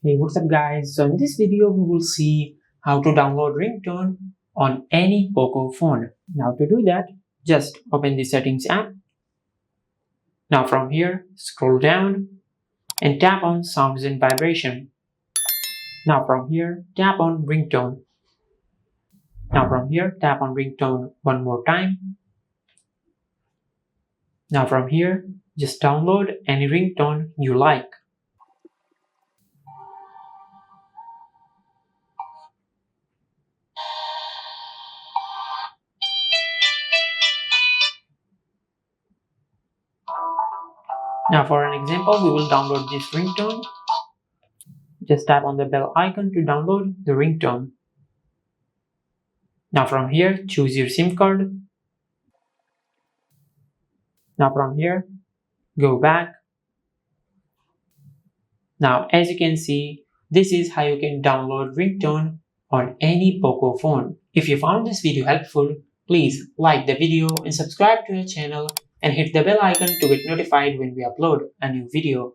Hey, what's up guys? So in this video we will see how to download ringtone on any Poco phone. Now to do that, just open the settings app. Now from here, scroll down and tap on sounds and vibration. Now from here, tap on ringtone. Now from here, tap on ringtone one more time. Now from here, just download any ringtone you like. Now for an example, we will download this ringtone. Just tap on the bell icon to download the ringtone. Now from here, choose your SIM card. Now from here, go back. Now as you can see, this is how you can download ringtone on any Poco phone. If you found this video helpful, please like the video and subscribe to our channel and hit the bell icon to get notified when we upload a new video.